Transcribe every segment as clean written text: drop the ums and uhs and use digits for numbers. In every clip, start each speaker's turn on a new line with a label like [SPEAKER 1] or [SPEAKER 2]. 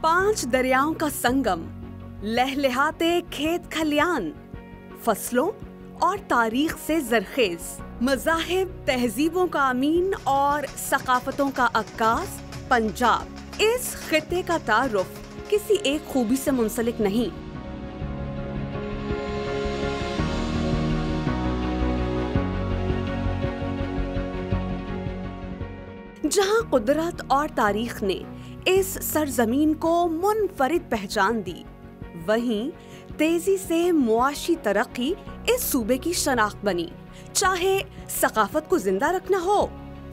[SPEAKER 1] पांच दरियाओं का संगम, लहलहाते खेत खलियान, फसलों और तारीख से जरखेज, मज़ाहिब तहजीबों का अमीन और सकाफतों का अक्कास पंजाब। इस खित्ते का तारुफ किसी एक खूबी से मुंसलिक नहीं। जहां कुदरत और तारीख ने इस सरजमीन को मुनफरिद पहचान दी, वहीं तेजी से मुआशी तरक्की इस सूबे की शनाख्त बनी। चाहे सकाफत को जिंदा रखना हो,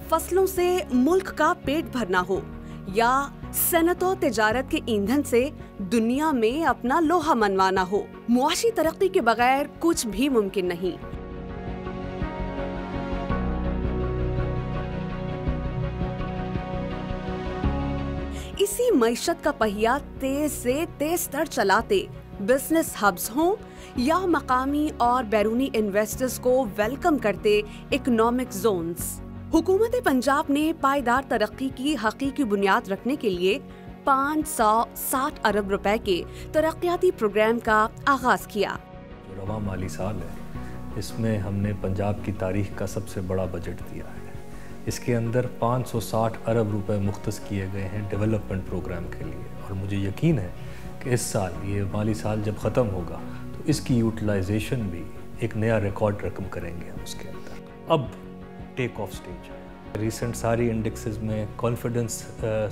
[SPEAKER 1] फसलों से मुल्क का पेट भरना हो, या सनत और तिजारत के ईंधन से दुनिया में अपना लोहा मनवाना हो, मुआशी तरक्की के बगैर कुछ भी मुमकिन नहीं। इसी मईशत का पहिया तेज से तेज तर चलाते बिजनेस हब्स हों या मकामी और बैरूनी इन्वेस्टर्स को वेलकम करते इकोनॉमिक जोन्स, हुकूमत पंजाब ने पायदार तरक्की की हकीकी बुनियाद रखने के लिए 560 अरब रुपए के तरक्याती प्रोग्राम का आगाज किया।
[SPEAKER 2] जो रवां माली साल है, इसमें हमने पंजाब की तारीख का सबसे बड़ा बजट दिया है। इसके अंदर 560 अरब रुपए मुख्तस किए गए हैं डेवलपमेंट प्रोग्राम के लिए, और मुझे यकीन है कि इस साल ये माली साल जब ख़त्म होगा तो इसकी यूटिलाइजेशन भी एक नया रिकॉर्ड रकम करेंगे हम उसके अंदर। अब टेक ऑफ स्टेज है। रिसेंट सारी इंडेक्सेस में कॉन्फिडेंस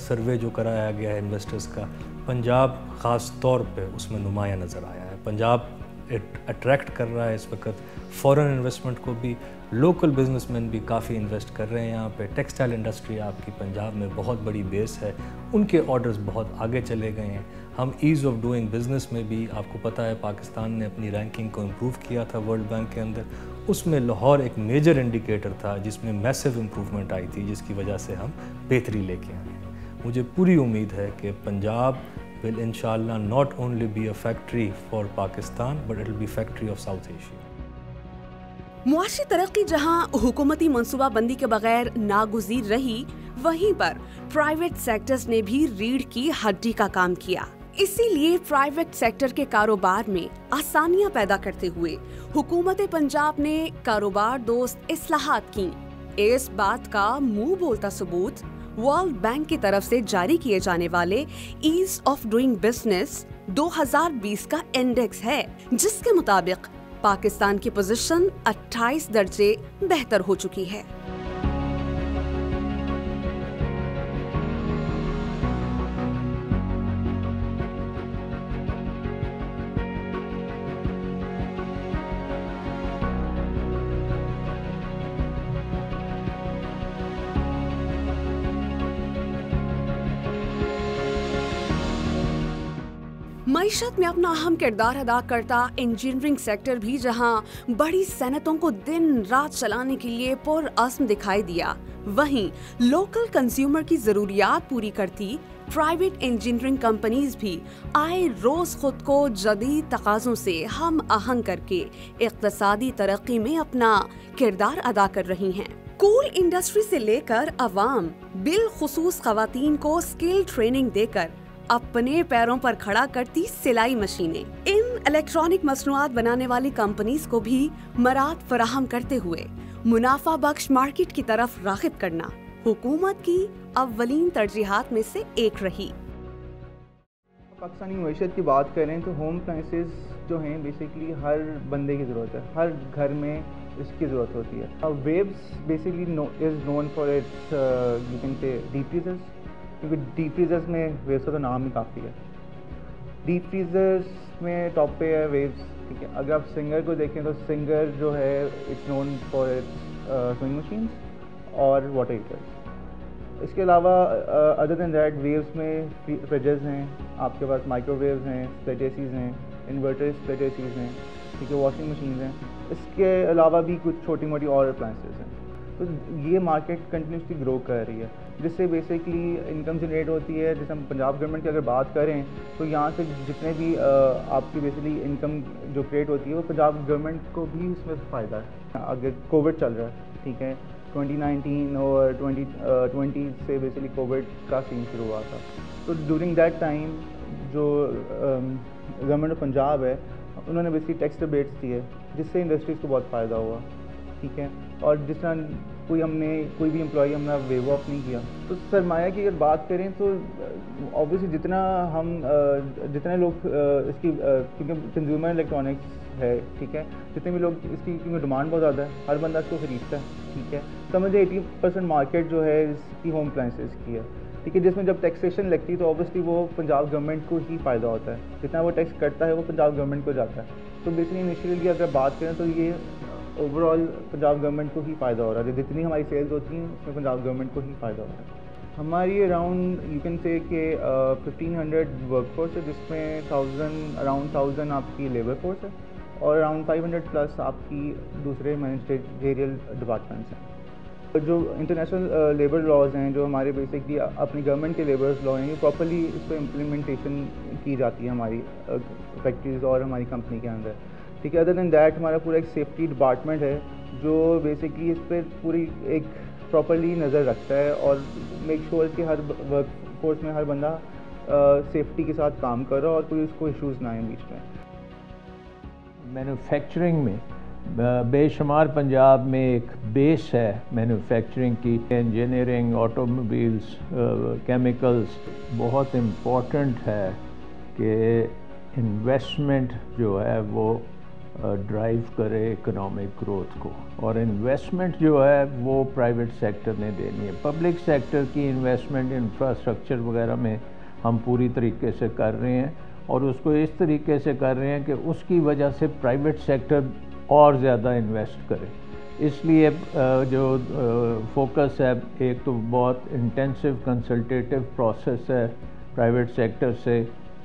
[SPEAKER 2] सर्वे जो कराया गया है इन्वेस्टर्स का, पंजाब ख़ास तौर पे उसमें नुमाया नज़र आया है। पंजाब अट्रैक्ट कर रहा है इस वक्त फॉरेन इन्वेस्टमेंट को भी, लोकल बिजनेसमैन भी काफ़ी इन्वेस्ट कर रहे हैं यहाँ पे। टेक्सटाइल इंडस्ट्री आपकी पंजाब में बहुत बड़ी बेस है, उनके ऑर्डर्स बहुत आगे चले गए हैं। हम ईज़ ऑफ डूइंग बिज़नेस में भी, आपको पता है पाकिस्तान ने अपनी रैंकिंग को इम्प्रूव किया था वर्ल्ड बैंक के अंदर, उसमें लाहौर एक मेजर इंडिकेटर था जिसमें मैसिव इम्प्रूवमेंट आई थी, जिसकी वजह से हम बेहतरी लेके आए हैं। मुझे पूरी उम्मीद है कि Punjab will inshallah not only be a factory for Pakistan but it will be factory of South Asia.
[SPEAKER 1] मुआशी तरक्की जहां हुकूमती मंसूबाबंदी के बगैर नागुज़ीर रही, वहीं पर प्राइवेट सेक्टर्स ने भी रीढ़ की हड्डी का काम किया। इसीलिए प्राइवेट सेक्टर के कारोबार में आसानियां पैदा करते हुए हुकूमत पंजाब ने कारोबार दोस्त इस्लाहात की। इस बात का मुंह बोलता सबूत वर्ल्ड बैंक की तरफ से जारी किए जाने वाले ईज ऑफ डूइंग बिजनेस 2020 का इंडेक्स है, जिसके मुताबिक पाकिस्तान की पोजीशन 28 दर्जे बेहतर हो चुकी है। मईशत में अपना अहम किरदार अदा करता इंजीनियरिंग सेक्टर भी जहां बड़ी सनतों को दिन रात चलाने के लिए पुरअज़्म दिखाई दिया, वहीं लोकल कंज्यूमर की जरूरियात पूरी करती प्राइवेट इंजीनियरिंग कंपनीज भी आए रोज खुद को जदीद तकाज़ों से हम आहंग करके इक़्तिसादी तरक्की में अपना किरदार अदा कर रही हैं। कूल इंडस्ट्री से लेकर अवाम, बिलखुसूस ख़वातीन को स्किल ट्रेनिंग देकर अपने पैरों पर खड़ा करती सिलाई मशीनें, इन इलेक्ट्रॉनिक मसनूआत बनाने वाली कंपनीज को भी मराद फराहम करते हुए मुनाफा बख्श मार्केट की तरफ राग़िब करना हुकूमत की अव्वलीन तरजीहात में से एक रही।
[SPEAKER 3] पाकिस्तानी मईशत की बात करें तो होम अप्लायंसेस जो हैं बेसिकली हर बंदे की ज़रूरत है, हर घर में इसकी ज़रूरत होती है। Waves basically is known for its you can say deep freezers, क्योंकि डीप फ्रीजर्स में वेव्स का तो नाम ही काफ़ी है। डीप फ्रीजर्स में टॉप पे है वेव्स, ठीक है। अगर आप सिंगर को देखें तो सिंगर जो है it's known for its swing machines और वाटर हीटर्स। इसके अलावा अदर दैन दैट वेव्स में फ्रिजेस हैं, आपके पास माइक्रोवेव्स हैं, स्प्लिट एसीज़ हैं, इन्वर्टर स्प्लिट एसीज़ हैं, ठीक है, वॉशिंग मशीन हैं, इसके अलावा भी कुछ छोटी मोटी और अप्लायंसेस हैं। तो ये मार्केट कंटिन्यूसली ग्रो कर रही है, जिससे बेसिकली इनकम जनरेट होती है। जैसे हम पंजाब गवर्नमेंट की अगर बात करें तो यहाँ से जितने भी आपकी बेसिकली इनकम जो क्रिएट होती है वो पंजाब गवर्नमेंट को भी उसमें फ़ायदा है। अगर कोविड चल रहा है, ठीक है, 2019 और 2020 से बेसिकली कोविड का सीन शुरू हुआ था, तो ड्यूरिंग दैट टाइम जो गवर्नमेंट ऑफ पंजाब है उन्होंने बेसिकली टैक्स रिबेट्स दिए, जिससे इंडस्ट्रीज़ को बहुत फ़ायदा हुआ, ठीक है। और जिस तरह कोई भी एम्प्लॉई हमने वेव ऑफ नहीं किया। तो सरमाया की अगर बात करें तो ऑब्वियसली जितने लोग इसकी क्योंकि कंज्यूमर इलेक्ट्रॉनिक्स है, ठीक है, जितने भी लोग इसकी क्योंकि डिमांड बहुत ज़्यादा है, हर बंदा इसको खरीदता है, ठीक है। समझे 80% मार्केट जो है इसकी होम अप्लायंसेस की है, ठीक है, जिसमें जब टैक्सेशन लगती है तो ऑब्वियसली वो पंजाब गवर्नमेंट को ही फ़ायदा होता है। जितना वो टैक्स कटता है वो पंजाब गवर्नमेंट को जाता है। तो बेसिकली इनिशियली अगर बात करें तो ये ओवरऑल पंजाब गवर्नमेंट को ही फ़ायदा हो रहा है। जितनी हमारी सेल्स होती हैं उसमें पंजाब गवर्नमेंट को ही फ़ायदा हो रहा है। हमारी अराउंड यू कैन से कि 1500 वर्कफोर्स है, जिसमें अराउंड 1000 आपकी लेबर फोर्स है और अराउंड 500 प्लस आपकी दूसरे मैनेजरियल डिपार्टमेंट्स हैं। जो इंटरनेशनल लेबर लॉज हैं, जो हमारे बेसिकली अपनी गवर्नमेंट के लेबर लॉ हैं, ये प्रॉपर्ली इस पर इम्प्लीमेंटेशन की जाती है हमारी फैक्ट्रीज़ और हमारी कंपनी के अंदर, ठीक है। अदर दैन दैट हमारा पूरा एक सेफ्टी डिपार्टमेंट है जो बेसिकली इस पर पूरी एक प्रॉपर्ली नज़र रखता है और मेक श्योर कि हर वर्क फोर्स में हर बंदा सेफ्टी के साथ काम कर रहा हो और कोई उसको इश्यूज़ ना आए बीच में।
[SPEAKER 4] मैन्युफैक्चरिंग में बेशुमार पंजाब में एक बेस है मैन्युफैक्चरिंग की। इंजीनियरिंग, ऑटोमोबाइल्स, केमिकल्स बहुत इम्पोर्टेंट है कि इन्वेस्टमेंट जो है वो ड्राइव करे इकोनॉमिक ग्रोथ को, और इन्वेस्टमेंट जो है वो प्राइवेट सेक्टर ने देनी है। पब्लिक सेक्टर की इन्वेस्टमेंट इंफ्रास्ट्रक्चर वगैरह में हम पूरी तरीके से कर रहे हैं और उसको इस तरीके से कर रहे हैं कि उसकी वजह से प्राइवेट सेक्टर और ज़्यादा इन्वेस्ट करे। इसलिए जो फोकस है, एक तो बहुत इंटेंसिव कंसल्टेटिव प्रोसेस है प्राइवेट सेक्टर से।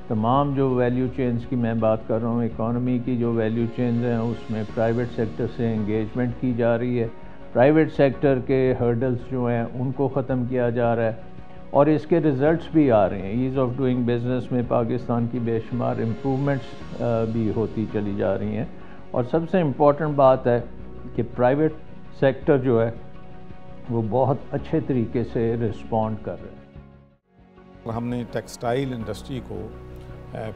[SPEAKER 4] तमाम जो वैल्यू चेन्स की मैं बात कर रहा हूँ, इकॉनमी की जो वैल्यू चेन्स हैं उसमें प्राइवेट सेक्टर से एंगेजमेंट की जा रही है। प्राइवेट सेक्टर के हर्डल्स जो हैं उनको ख़त्म किया जा रहा है और इसके रिज़ल्ट्स भी आ रहे हैं। ईज़ ऑफ डूइंग बिज़नेस में पाकिस्तान की बेशुमार इम्प्रूवमेंट्स भी होती चली जा रही हैं। और सबसे इम्पॉर्टेंट बात है कि प्राइवेट सेक्टर जो है वो बहुत अच्छे तरीके से रिस्पॉन्ड कर रहे हैं।
[SPEAKER 5] हमने टेक्सटाइल इंडस्ट्री को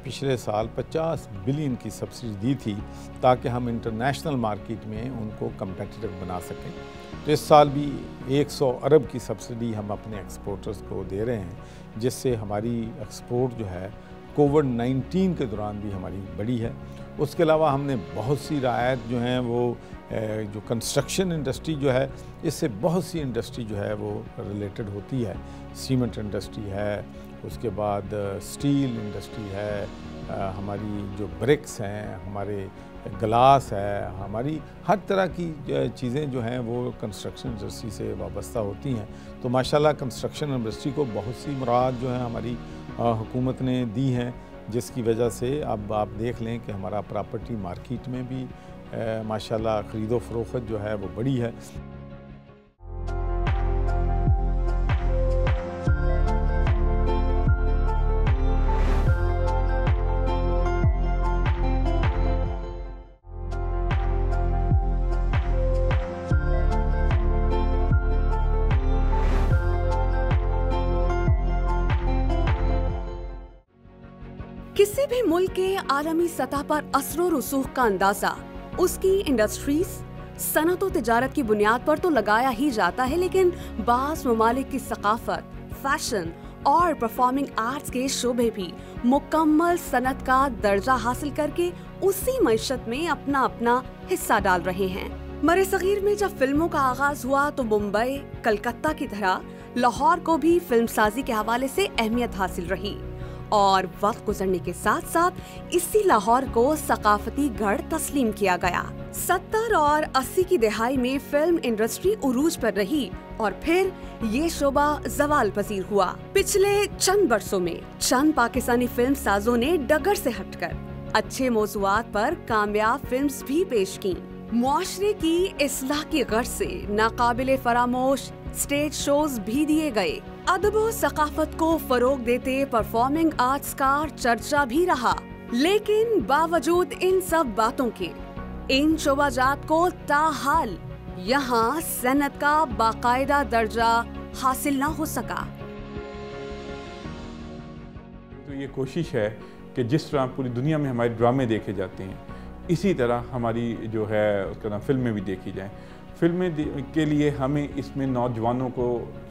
[SPEAKER 5] पिछले साल 50 बिलियन की सब्सिडी दी थी ताकि हम इंटरनेशनल मार्केट में उनको कम्पेटिटिव बना सकें। तो इस साल भी 100 अरब की सब्सिडी हम अपने एक्सपोर्टर्स को दे रहे हैं, जिससे हमारी एक्सपोर्ट जो है कोविड-19 के दौरान भी हमारी बढ़ी है। उसके अलावा हमने बहुत सी रायत जो हैं वो जो कंस्ट्रक्शन इंडस्ट्री जो है, इससे बहुत सी इंडस्ट्री जो है वो रिलेटेड होती है। सीमेंट इंडस्ट्री है, उसके बाद स्टील इंडस्ट्री है, हमारी जो ब्रिक्स हैं, हमारे ग्लास है, हमारी हर तरह की चीज़ें जो हैं वो कंस्ट्रक्शन इंडस्ट्री से वाबस्ता होती हैं। तो माशाल्लाह कंस्ट्रक्शन इंडस्ट्री को बहुत सी मुराद जो है हमारी हुकूमत ने दी हैं, जिसकी वजह से अब आप देख लें कि हमारा प्रॉपर्टी मार्केट में भी माशाल्लाह ख़रीदो फ़रोख्त जो है वो बड़ी है।
[SPEAKER 1] किसी भी मुल्क के आलमी सतह पर असर रसूख का अंदाजा उसकी इंडस्ट्रीज, सनत और तिजारत की बुनियाद पर तो लगाया ही जाता है, लेकिन बास ममालिक की सकाफत, फैशन और परफॉर्मिंग आर्ट्स के शोबे भी मुकम्मल सनत का दर्जा हासिल करके उसी मईशत में अपना अपना हिस्सा डाल रहे हैं। मरे सगीर में जब फिल्मों का आगाज हुआ तो मुंबई, कलकत्ता की तरह लाहौर को भी फिल्मसाजी के हवाले से अहमियत हासिल रही और वक्त गुजरने के साथ साथ इसी लाहौर को सकाफती गढ़ तस्लीम किया गया। 70 और 80 की दहाई में फिल्म इंडस्ट्री उरूज पर रही और फिर ये शोबा जवाल पजीर हुआ। पिछले चंद बरसों में चंद पाकिस्तानी फिल्म साजों ने डगर से हटकर अच्छे मौज़ूआत पर कामयाब फिल्म्स भी पेश की। मुआशरे की इस्लाह की गर्ज से नाकाबिले फरामोश स्टेज शोज भी दिए गए। अदब व सकाफत को फरोग देते परफॉर्मिंग आर्ट्स का चर्चा भी रहा। लेकिन बावजूद इन सब बातों के, इन शोबाजात को ताहाल यहाँ सनत का बाकायदा दर्जा हासिल न हो सका।
[SPEAKER 6] तो ये कोशिश है कि जिस तरह पूरी दुनिया में हमारे ड्रामे देखे जाते हैं, इसी तरह हमारी जो है उसका नाम फिल्में भी देखी जाएं। फिल्में के लिए हमें इसमें नौजवानों को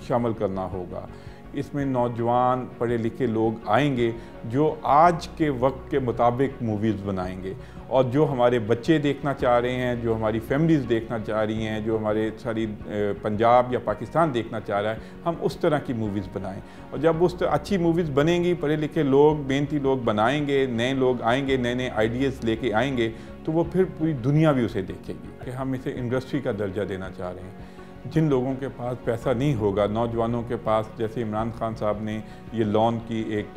[SPEAKER 6] शामिल करना होगा। इसमें नौजवान पढ़े लिखे लोग आएंगे जो आज के वक्त के मुताबिक मूवीज़ बनाएंगे, और जो हमारे बच्चे देखना चाह रहे हैं, जो हमारी फैमिलीज़ देखना चाह रही हैं, जो हमारे सारी पंजाब या पाकिस्तान देखना चाह रहा है, हम उस तरह की मूवीज़ बनाएं। और जब उस अच्छी मूवीज़ बनेंगी, पढ़े लिखे लोग, मेहनती लोग बनाएंगे, नए लोग आएंगे, नए नए आइडियाज़ लेके आएंगे, तो वो फिर पूरी दुनिया भी उसे देखेगी। कि हम इसे इंडस्ट्री का दर्जा देना चाह रहे हैं। जिन लोगों के पास पैसा नहीं होगा, नौजवानों के पास, जैसे इमरान खान साहब ने ये लोन की एक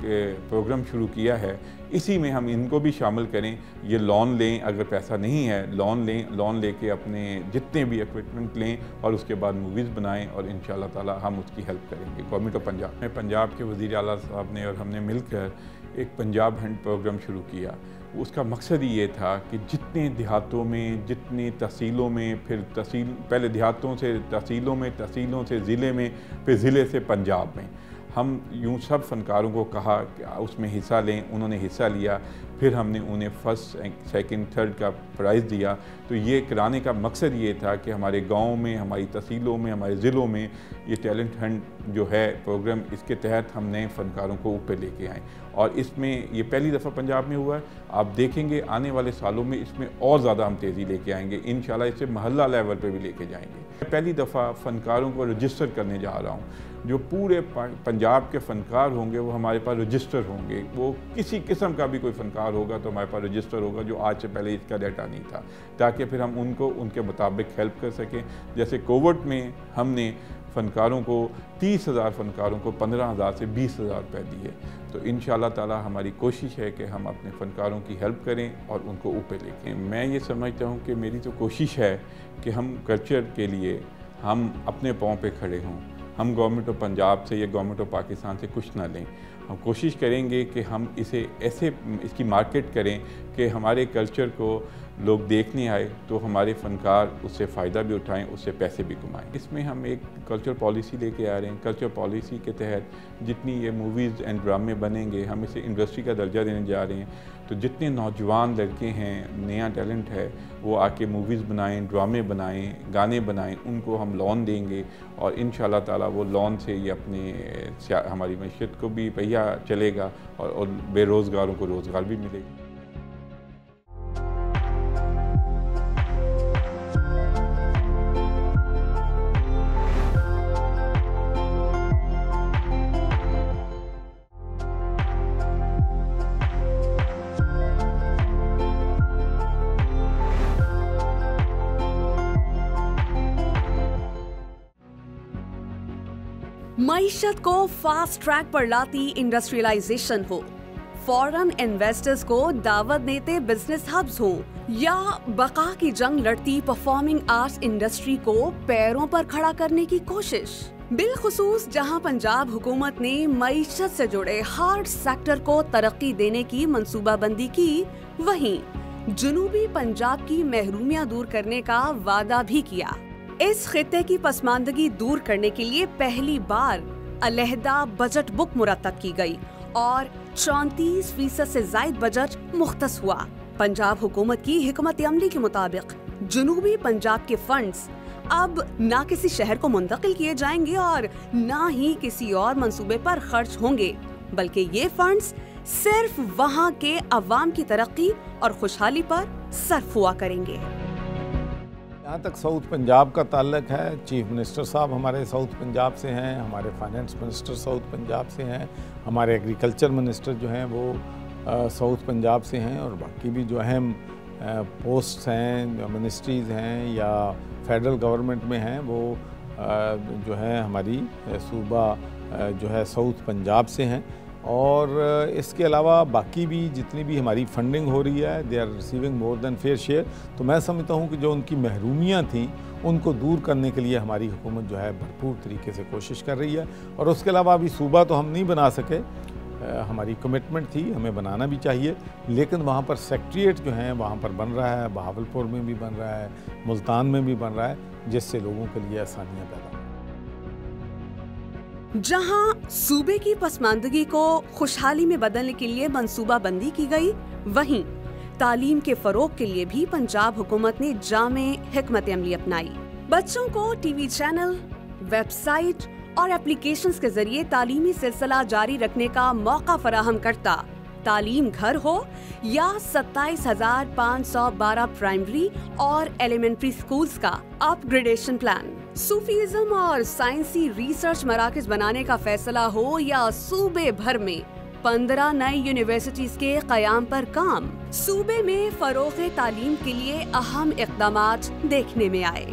[SPEAKER 6] प्रोग्राम शुरू किया है, इसी में हम इनको भी शामिल करें। ये लोन लें, अगर पैसा नहीं है लोन लें, लोन लेके अपने जितने भी इक्विपमेंट लें और उसके बाद मूवीज़ बनाएं, और इंशाल्लाह ताला हम उसकी हेल्प करेंगे। गवर्नमेंट ऑफ पंजाब में पंजाब के वज़ीर आला साहब ने और हमने मिलकर एक पंजाब हंट प्रोग्राम शुरू किया। उसका मकसद ही ये था कि जितने देहातों में, जितनी तहसीलों में, फिर तहसील पहले देहातों से तहसीलों में, तहसीलों से ज़िले में, फिर ज़िले से पंजाब में, हम यूँ सब फ़नकारों को कहा कि उसमें हिस्सा लें। उन्होंने हिस्सा लिया। फिर हमने उन्हें फर्स्ट, सेकंड, थर्ड का प्राइज़ दिया। तो ये कराने का मकसद ये था कि हमारे गांव में, हमारी तहसीलों में, हमारे ज़िलों में ये टैलेंट हंट जो है प्रोग्राम, इसके तहत हम नए फ़नकारों को ऊपर लेके आएँ। और इसमें ये पहली दफ़ा पंजाब में हुआ है। आप देखेंगे आने वाले सालों में इसमें और ज़्यादा हम तेज़ी लेके आएंगे। इंशाल्लाह इसे महल्ला लेवल पे भी लेके जाएंगे। पहली दफ़ा फ़नकारों को रजिस्टर करने जा रहा हूँ। जो पूरे पंजाब के फ़नकार होंगे वो हमारे पास रजिस्टर होंगे। वो किसी किस्म का भी कोई फ़नकार होगा तो हमारे पास रजिस्टर होगा, जो आज से पहले इसका डाटा नहीं था, ताकि फिर हम उनको उनके मुताबिक हेल्प कर सकें। जैसे कोविड में हमने फ़नकारों को 30,000 फ़नकारों को 15,000 से 20,000 रुपये दिए। तो इंशाल्लाह ताला हमारी कोशिश है कि हम अपने फ़नकारों की हेल्प करें और उनको ऊपर लेके। मैं ये समझता हूँ कि मेरी तो कोशिश है कि हम कल्चर के लिए हम अपने पाँव पे खड़े हों। हम गवर्नमेंट ऑफ पंजाब से या गवर्नमेंट ऑफ पाकिस्तान से कुछ ना लें। हम कोशिश करेंगे कि हम इसे ऐसे इसकी मार्केट करें कि हमारे कल्चर को लोग देखने आए, तो हमारे फ़नकार उससे फ़ायदा भी उठाएं, उससे पैसे भी कमाएं। इसमें हम एक कल्चर पॉलिसी लेके आ रहे हैं। कल्चर पॉलिसी के तहत जितनी ये मूवीज़ एंड ड्रामे बनेंगे, हम इसे इंडस्ट्री का दर्जा देने जा रहे हैं। तो जितने नौजवान लड़के हैं, नया टैलेंट है, वो आके मूवीज़ बनाएं, ड्रामे बनाएं, गाने बनाएं, उनको हम लोन देंगे। और इंशाल्लाह ताला वो लोन से ये अपने हमारी मैशियत को भी पहिया चलेगा और बेरोज़गारों को रोज़गार भी मिलेगा।
[SPEAKER 1] मईशत को फास्ट ट्रैक पर लाती इंडस्ट्रियलाइजेशन हो, फॉरेन इन्वेस्टर्स को दावत देते बिजनेस हब्स हो, या बका की जंग लड़ती परफॉर्मिंग आर्ट्स इंडस्ट्री को पैरों पर खड़ा करने की कोशिश। बिलखुसूस जहां पंजाब हुकूमत ने मईशत से जुड़े हार्ड सेक्टर को तरक्की देने की मंसूबाबंदी की, वहीं जुनूबी पंजाब की महरूमियां दूर करने का वादा भी किया। इस खित्ते की पसमानदगी दूर करने के लिए पहली बार अलहदा बजट बुक मुरतब की गई और 34% से जायद बजट मुख्तस हुआ। पंजाब हुकूमत की हिकमत अमली के मुताबिक जुनूबी पंजाब के फंड्स अब ना किसी शहर को मुंतकिल किए जाएंगे और ना ही किसी और मंसूबे पर खर्च होंगे, बल्कि ये फंड्स सिर्फ वहाँ के अवाम की तरक्की और खुशहाली पर सर्फ हुआ करेंगे।
[SPEAKER 5] जहाँ तक साउथ पंजाब का ताल्लुक है, चीफ मिनिस्टर साहब हमारे साउथ पंजाब से हैं, हमारे फाइनेंस मिनिस्टर साउथ पंजाब से हैं, हमारे एग्रीकल्चर मिनिस्टर जो हैं वो साउथ पंजाब से हैं, और बाकी भी जो अहम पोस्ट्स हैं, मिनिस्ट्रीज़ हैं या फेडरल गवर्नमेंट में हैं, वो जो है हमारी सूबा जो है साउथ पंजाब से हैं। और इसके अलावा बाकी भी जितनी भी हमारी फंडिंग हो रही है, they are receiving more than fair share. तो मैं समझता हूँ कि जो उनकी महरूमियाँ थीं उनको दूर करने के लिए हमारी हुकूमत जो है भरपूर तरीके से कोशिश कर रही है। और उसके अलावा अभी सूबा तो हम नहीं बना सके, हमारी कमिटमेंट थी, हमें बनाना भी चाहिए, लेकिन वहाँ पर सेक्रेटेरिएट जो हैं वहाँ पर बन रहा है, बहावलपुर में भी बन रहा है, मुल्तान में भी बन रहा है, जिससे लोगों के लिए आसानियाँ पैदा हों।
[SPEAKER 1] जहां सूबे की पसमानदगी को खुशहाली में बदलने के लिए मंसूबाबंदी की गई, वहीं तालीम के फरोग के लिए भी पंजाब हुकूमत ने जामे हिकमत अमली अपनाई। बच्चों को टीवी चैनल, वेबसाइट और एप्लीकेशंस के जरिए तालीमी सिलसिला जारी रखने का मौका फराहम करता तालीम घर हो या 27,512 प्राइमरी और एलिमेंट्री स्कूल्स का अपग्रेडेशन प्लान, सूफीज़म और साइंसी रिसर्च मराकज बनाने का फैसला हो या सूबे भर में 15 नई यूनिवर्सिटीज के कयाम पर काम, सूबे में फरोग़ तालीम के लिए अहम इक़दामात देखने में आए।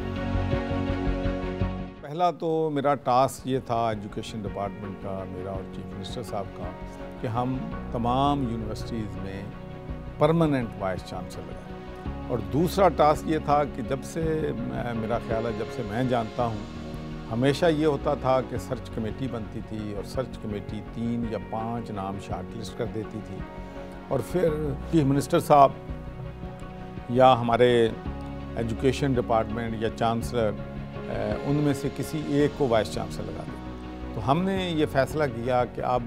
[SPEAKER 5] पहला तो मेरा टास्क ये था एजुकेशन डिपार्टमेंट का, मेरा और चीफ मिनिस्टर साहब का, कि हम तमाम यूनिवर्सिटीज़ में परमानेंट वाइस चांसलर लगाएं। और दूसरा टास्क ये था कि जब से मेरा ख्याल है जब से मैं जानता हूँ, हमेशा ये होता था कि सर्च कमेटी बनती थी और सर्च कमेटी 3 या 5 नाम शार्टलिस्ट कर देती थी और फिर चीफ मिनिस्टर साहब या हमारे एजुकेशन डिपार्टमेंट या चांसलर उनमें से किसी एक को वाइस चांसलर लगा दें। तो हमने ये फ़ैसला किया कि अब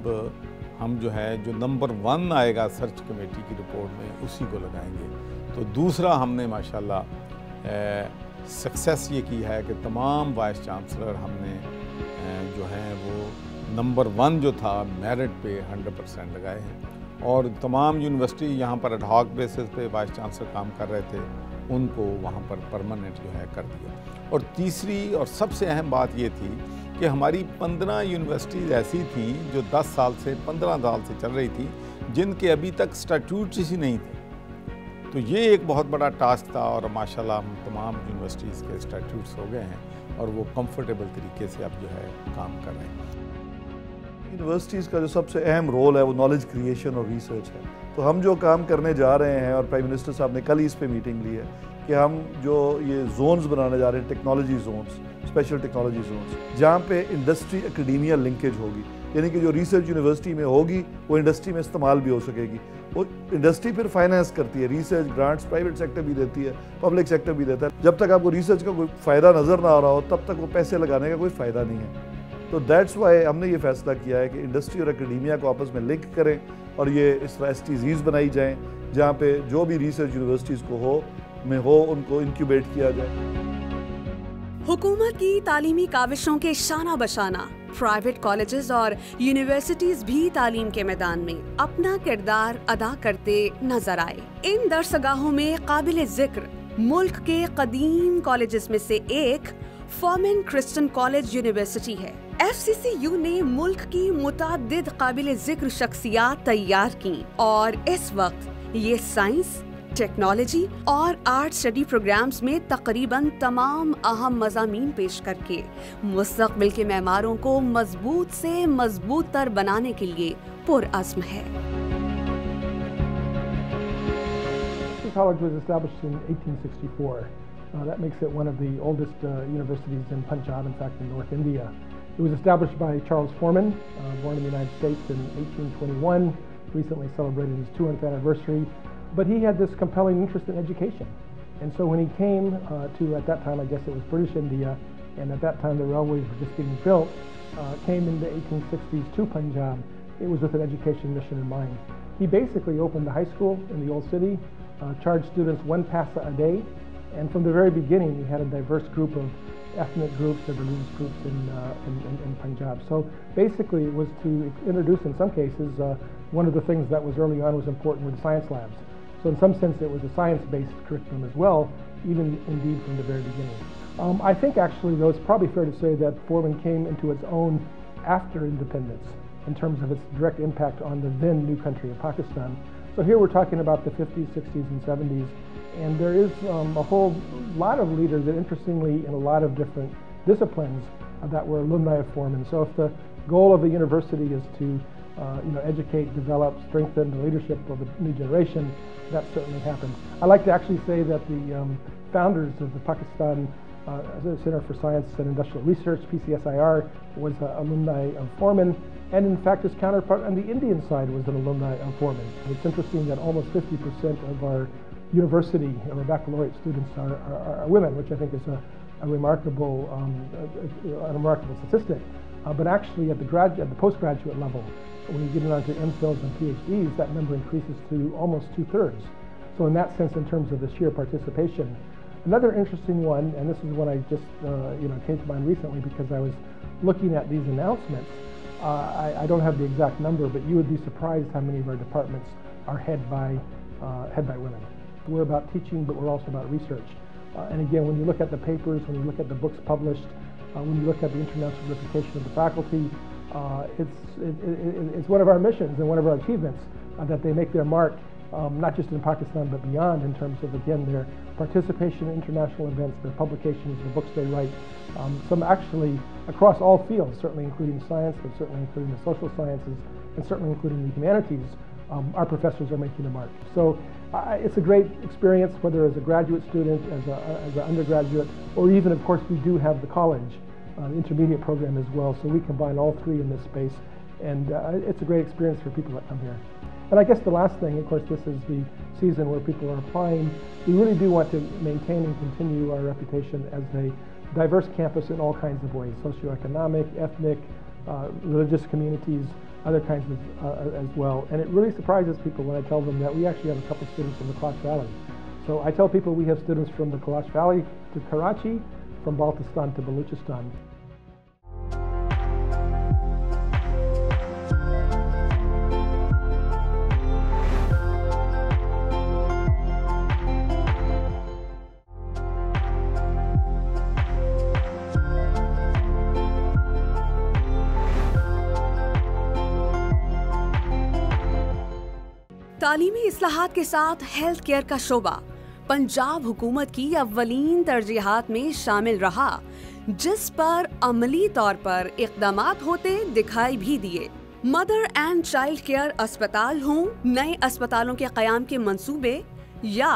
[SPEAKER 5] हम जो है जो नंबर 1 आएगा सर्च कमेटी की रिपोर्ट में उसी को लगाएंगे। तो दूसरा हमने माशाल्लाह सक्सेस ये की है कि तमाम वाइस चांसलर हमने जो हैं वो नंबर 1 जो था मेरिट पे 100% लगाए हैं और तमाम यूनिवर्सिटी यहाँ पर एडहॉक बेसिस पे वाइस चांसलर काम कर रहे थे उनको वहाँ पर परमानेंट जो है कर दिया। और तीसरी और सबसे अहम बात ये थी कि हमारी 15 यूनिवर्सिटीज़ ऐसी थी जो 10 साल से 15 साल से चल रही थी जिनके अभी तक स्टैट्यूट्स ही नहीं थे। तो ये एक बहुत बड़ा टास्क था और माशाल्लाह हम तमाम यूनिवर्सिटीज़ के स्टैट्यूट्स हो गए हैं और वो कंफर्टेबल तरीके से अब जो है काम कर रहे हैं।
[SPEAKER 7] यूनिवर्सिटीज़ का जो सबसे अहम रोल है वो नॉलेज क्रिएशन और रिसर्च है। तो हम जो काम करने जा रहे हैं और प्राइम मिनिस्टर साहब ने कल ही इस पे मीटिंग ली है कि हम जो ये जोन्स बनाने जा रहे हैं, technology zones, special technology zones, जहाँ पे इंडस्ट्री एकेडेमिया लिंकेज होगी, यानी कि जो रिसर्च यूनिवर्सिटी में होगी वो इंडस्ट्री में इस्तेमाल भी हो सकेगी। वो इंडस्ट्री फिर फाइनेंस करती है, रिसर्च ग्रांट्स प्राइवेट सेक्टर भी देती है, पब्लिक सेक्टर भी देता है। जब तक आपको रिसर्च का कोई फ़ायदा नज़र ना आ रहा हो तब तक वो पैसे लगाने का कोई फ़ायदा नहीं है। तो दैट्स वाई हमने ये फैसला किया है कि इंडस्ट्री और एकेडेमिया को आपस में लिंक करें और ये इस तरह STZs बनाई जाएँ जहाँ पे जो भी रिसर्च यूनिवर्सिटीज़ को हो उनको इंक्यूबेट किया जाए।
[SPEAKER 1] हुकूमत की तालीमी काविशों के शाना बशाना प्राइवेट कॉलेजेस और यूनिवर्सिटीज भी तालीम के मैदान में अपना किरदार अदा करते नजर आए। इन दरसगाहों में काबिल जिक्र मुल्क के कदीम कॉलेजेस में से एक फॉर्मन क्रिश्चियन कॉलेज यूनिवर्सिटी है। FCCU ने मुल्क की मुतादिद काबिल जिक्र शख्सियात तैयार की और इस वक्त ये साइंस, टेक्नोलॉजी और आर्ट स्टडी प्रोग्राम्स में तकरीबन तमाम अहम मज़ामीन पेश करके मुस्तक़बिल के मेमारों को मजबूत से मजबूत तर बनाने के लिए पुरअज़्म है।
[SPEAKER 8] The college was established in 1864. That makes it one of the oldest universities in Punjab, in fact, in North India. It was established by Charles Forman, born in the United States in 1821, recently celebrated his 200th anniversary. But he had this compelling interest in education. And so when he came to, at that time, I guess it was British India, and at that time the railways were just getting built, came in the 1860s to Punjab, it was with an education mission in mind. He basically opened the high school in the old city, charged students 1 paisa a day, and from the very beginning he had a diverse group of ethnic groups and religious groups in Punjab. So basically it was to introduce, in some cases, one of the things that was early on was important were the science labs. So in some sense it was a science-based curriculum as well, even indeed from the very beginning. I think actually though it's probably fair to say that Forman came into its own after independence in terms of its direct impact on the then new country of Pakistan. So here we're talking about the 50s, 60s, and 70s, and there is a whole lot of leaders that interestingly in a lot of different disciplines that were alumni of Forman. So if the goal of a university is to educate, develop, strengthen the leadership of the new generation. That certainly happened. I like to actually say that the founders of the Pakistan Center for Science and Industrial Research, PCSIR, was alumni of Forman, and in fact his counterpart on the Indian side was an alumni of Forman. It's interesting that almost 50% of our university or baccalaureate students are women, which I think is a remarkable statistic. But actually at the postgraduate level, when you get it onto MPhils and PhDs, that number increases to almost 2/3. So in that sense, in terms of the sheer participation. Another interesting one, and this is one I just came to mind recently because I was looking at these announcements. I don't have the exact number, but you would be surprised how many of our departments are head by women. We're about teaching, but we're also about research. And again, when you look at the papers, when you look at the books published, when you look at the international reputation of the faculty, it's one of our missions and one of our achievements that they make their mark, not just in Pakistan but beyond, in terms of, again, their participation in international events, their publications, the books they write, some actually across all fields, certainly including science, but certainly including the social sciences, and certainly including the humanities. Our professors are making a mark. So it's a great experience, whether as a graduate student, as an undergraduate, or even, of course, we do have the college, intermediate program as well. So we combine all three in this space, and it's a great experience for people that come here. And I guess the last thing, of course, this is the season where people are applying. We really do want to maintain and continue our reputation as a diverse campus in all kinds of ways, socioeconomic, ethnic, religious communities, other kinds of as well. And it really surprises people when I tell them that we actually have a couple students from the Kalash Valley. So I tell people we have students from the Kalash Valley to Karachi, from Baltistan to Baluchistan.
[SPEAKER 1] तालीमी इस्लाहात के साथ health care का शोबा पंजाब हुकूमत की अव्वलीन तरजीहात में शामिल रहा, जिस पर अमली तौर पर इक़दामात होते दिखाई भी दिए। मदर एंड चाइल्ड केयर अस्पताल हों, नए अस्पतालों के क़याम के मंसूबे या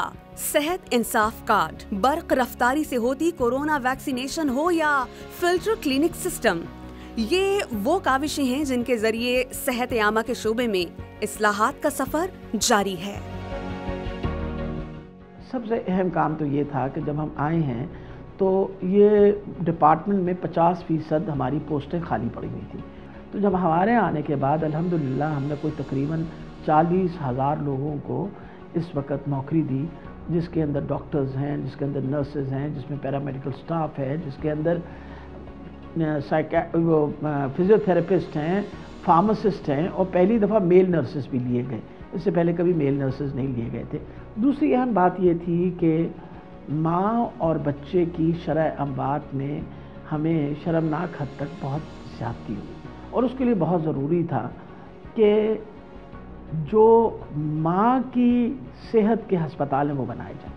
[SPEAKER 1] सेहत इंसाफ कार्ड, बर्क रफ्तारी से होती कोरोना वैक्सीनेशन हो या फिल्टर क्लिनिक सिस्टम, ये वो काविशें हैं जिनके जरिए सेहत आमा के शोबे में इस्लाहात का सफ़र जारी है।
[SPEAKER 9] सबसे अहम काम तो ये था कि जब हम आए हैं तो ये डिपार्टमेंट में 50% हमारी पोस्टें खाली पड़ी हुई थी। तो जब हमारे आने के बाद अल्हम्दुलिल्लाह हमने कोई तकरीबन 40,000 लोगों को इस वक्त नौकरी दी, जिसके अंदर डॉक्टर्स हैं, जिसके अंदर नर्सेज हैं, जिसमें पैरामेडिकल स्टाफ है, जिसके अंदर फिजियोथेरेपिस्ट हैं, फार्मासिस्ट हैं, और पहली दफ़ा मेल नर्सेज भी लिए गए। इससे पहले कभी मेल नर्सेज नहीं लिए गए थे। दूसरी अहम बात ये थी कि माँ और बच्चे की शरह अमवात में हमें शर्मनाक हद तक बहुत ज़्यादती हुई, और उसके लिए बहुत ज़रूरी था कि जो माँ की सेहत के हस्पताल हैं वो बनाए जाएँ।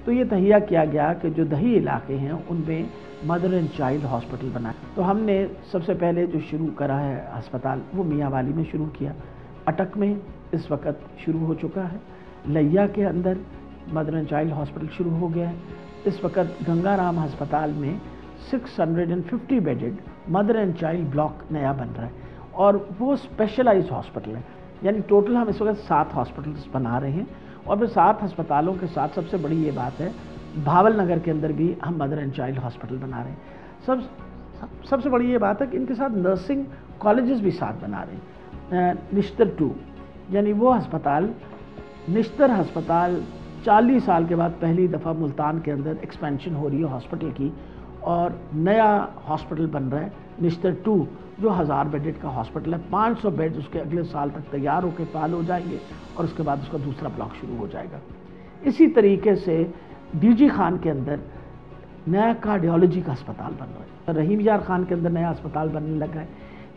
[SPEAKER 9] तो ये तहिया किया गया कि जो दही इलाके हैं उनमें मदर एंड चाइल्ड हॉस्पिटल बनाए। तो हमने सबसे पहले जो शुरू करा है अस्पताल वो मियाँ वाली में शुरू किया, अटक में इस वक्त शुरू हो चुका है, लैया के अंदर मदर एंड चाइल्ड हॉस्पिटल शुरू हो गया है। इस वक्त गंगाराम अस्पताल में 650 bedded mother and child block नया बन रहा है, और वो स्पेशलाइज्ड हॉस्पिटल है। यानी टोटल हम इस वक्त 7 हॉस्पिटल्स बना रहे हैं, और फिर 7 अस्पतालों के साथ सबसे बड़ी ये बात है भावल नगर के अंदर भी हम मदर एंड चाइल्ड हॉस्पिटल बना रहे हैं। सबसे बड़ी ये बात है कि इनके साथ नर्सिंग कॉलेजेस भी साथ बना रहे हैं। निश्तर 2 यानी वो अस्पताल, निश्तर अस्पताल 40 साल के बाद पहली दफ़ा मुल्तान के अंदर एक्सपेंशन हो रही है हॉस्पिटल की, और नया हॉस्पिटल बन रहा है निश्तर 2 जो 1000 बेडेड का हॉस्पिटल है। 500 बेड उसके अगले साल तक तैयार होकर फाल हो जाएंगे, और उसके बाद उसका दूसरा ब्लॉक शुरू हो जाएगा। इसी तरीके से डीजी खान के अंदर नया कार्डियोलॉजी का अस्पताल बन रहा है, रहीम यार खान के अंदर नया अस्पताल बनने लगा है।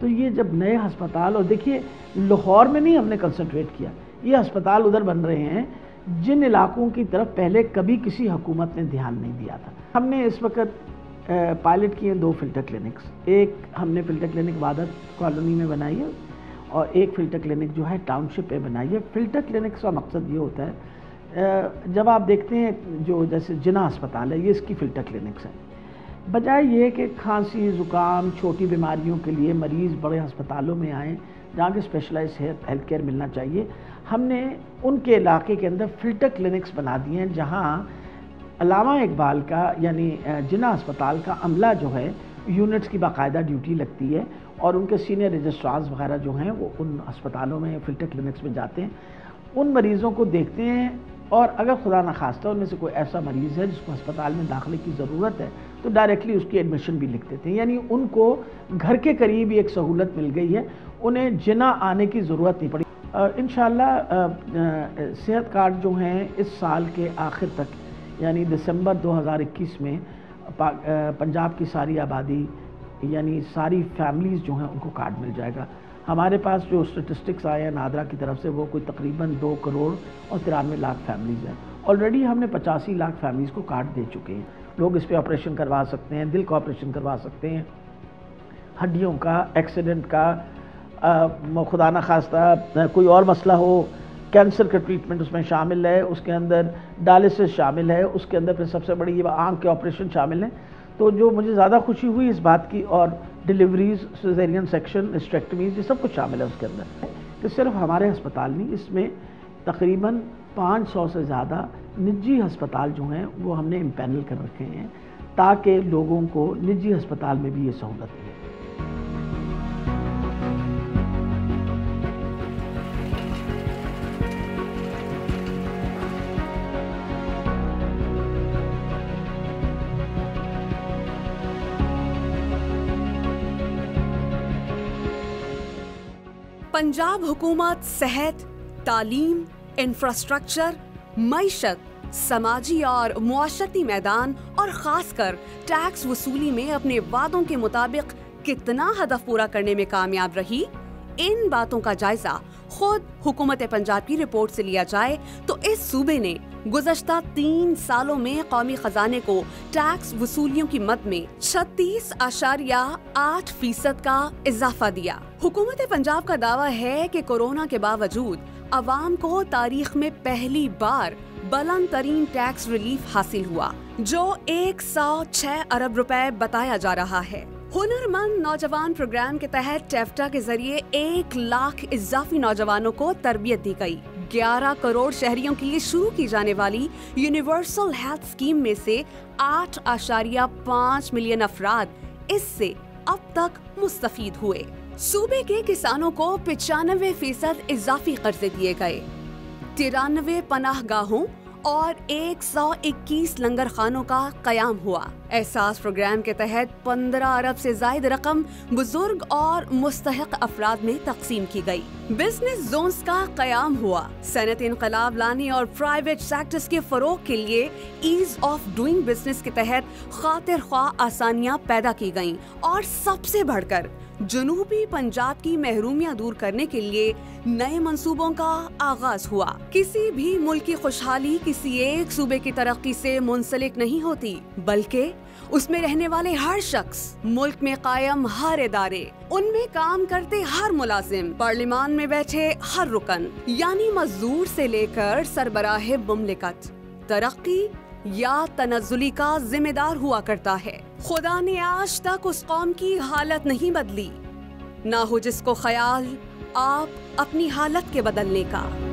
[SPEAKER 9] तो ये जब नए अस्पताल, और देखिए लाहौर में नहीं हमने कंसंट्रेट किया, ये अस्पताल उधर बन रहे हैं जिन इलाकों की तरफ पहले कभी किसी हुकूमत ने ध्यान नहीं दिया था। हमने इस वक्त पायलट किए 2 फिल्टर क्लिनिक्स। एक हमने फिल्टर क्लिनिक वादत कॉलोनी में बनाई है, और एक फ़िल्टर क्लिनिक जो है टाउनशिप पे बनाई है। फ़िल्टर क्लिनिक का मकसद ये होता है, जब आप देखते हैं जो जैसे जिना अस्पताल है, ये इसकी फ़िल्टर क्लिनिक्स हैं। बजाय ये कि खांसी ज़ुकाम छोटी बीमारियों के लिए मरीज़ बड़े अस्पतालों में आएँ जहाँ के स्पेशलाइज हेल्थ केयर मिलना चाहिए, हमने उनके इलाके के अंदर फ़िल्टर क्लिनिक्स बना दिए हैं जहाँ अल्लामा इकबाल का यानी जिना अस्पताल का अमला जो है यूनिट्स की बाकायदा ड्यूटी लगती है और उनके सीनियर रजिस्ट्रार्स वगैरह जो हैं वो उन अस्पतालों में फ़िल्टर क्लिनिक्स में जाते हैं, उन मरीज़ों को देखते हैं और अगर खुदा न खास्ता उनमें से कोई ऐसा मरीज़ है जिसको अस्पताल में दाखिले की ज़रूरत है तो डायरेक्टली उसकी एडमिशन भी लिख देते हैं। यानी उनको घर के करीब ही एक सहूलत मिल गई है, उन्हें जिना आने की ज़रूरत नहीं पड़ी। इंशाअल्लाह सेहत कार्ड जो हैं इस साल के आखिर तक यानी दिसंबर 2021 में पंजाब की सारी आबादी यानी सारी फैमिलीज़ जो हैं उनको कार्ड मिल जाएगा। हमारे पास जो स्टेटिस्टिक्स आए हैं नादरा की तरफ से वो कोई तकरीबन 2 करोड़ और 93 लाख फैमिलीज़ हैं। ऑलरेडी हमने 85 लाख फैमिलीज़ को कार्ड दे चुके हैं। लोग इस पर ऑपरेशन करवा सकते हैं, दिल का ऑपरेशन करवा सकते हैं, हड्डियों का, एक्सीडेंट का, खुदा न खास्ता कोई और मसला हो, कैंसर का ट्रीटमेंट उसमें शामिल है, उसके अंदर डायलिसिस शामिल है, उसके अंदर फिर सबसे बड़ी ये आँख के ऑपरेशन शामिल हैं। तो जो मुझे ज़्यादा खुशी हुई इस बात की, और डिलीवरीज, सिजेरियन सेक्शन, हिस्टेक्टमीज, ये सब कुछ शामिल है उसके अंदर। कि सिर्फ हमारे अस्पताल नहीं, इसमें तकरीबन 500 से ज़्यादा निजी अस्पताल जो हैं वो हमने इम्पैनल कर रखे हैं ताकि लोगों को निजी अस्पताल में भी ये सहूलत मिले।
[SPEAKER 1] पंजाब हुकूमत सेहत, तालीम, इंफ्रास्ट्रक्चर, मईशत, समाजी और मुआशरती मैदान और ख़ासकर टैक्स वसूली में अपने वादों के मुताबिक कितना हदफ पूरा करने में कामयाब रही, इन बातों का जायजा खुद हुकूमत पंजाब की रिपोर्ट से लिया जाए तो इस सूबे ने गुज़श्ता 3 सालों में कौमी खजाने को टैक्स वसूलियों की मद में 36.8% का इजाफा दिया। हुकूमत पंजाब का दावा है कि कोरोना के बावजूद अवाम को तारीख में पहली बार बुलंद तरीन टैक्स रिलीफ हासिल हुआ, जो 106 अरब रुपए बताया जा रहा है। हुनरमंद नौजवान प्रोग्राम के तहत टेफ्टा के जरिए 1 लाख इजाफी नौजवानों को तरबियत दी गई। 11 करोड़ शहरियों के लिए शुरू की जाने वाली यूनिवर्सल हेल्थ स्कीम में से 8.5 मिलियन अफराद इससे अब तक मुस्तफीद हुए। सूबे के किसानों को 95% इजाफी कर्जे दिए गए। 93 पनाहगाहों और 121 लंगर खानों का कयाम हुआ। एहसास प्रोग्राम के तहत 15 अरब से ज्यादा रकम बुजुर्ग और मुस्तहिक अफराद में तकसीम की गई। बिजनेस जोन्स का कयाम हुआ। सनत इनकलाब लाने और प्राइवेट सेक्टर्स के फरोग के लिए ईज ऑफ डूइंग बिजनेस के तहत खातिर ख्वाह आसानियां पैदा की गईं और सबसे बढ़कर जनूबी पंजाब की महरूमियां दूर करने के लिए नए मंसूबों का आगाज हुआ। किसी भी मुल्क की खुशहाली किसी एक सूबे की तरक्की से मुंसलिक नहीं होती, बल्कि उसमें रहने वाले हर शख्स, मुल्क में कायम हर इदारे, उनमें काम करते हर मुलाजिम, पार्लिमान में बैठे हर रुकन, यानी मजदूर से लेकर सरबराह मुमलिकत, तरक्की या तनज़्ज़ुली का जिम्मेदार हुआ करता है। खुदा ने आज तक उस कौम की हालत नहीं बदली, ना हो जिसको ख्याल आप अपनी हालत के बदलने का।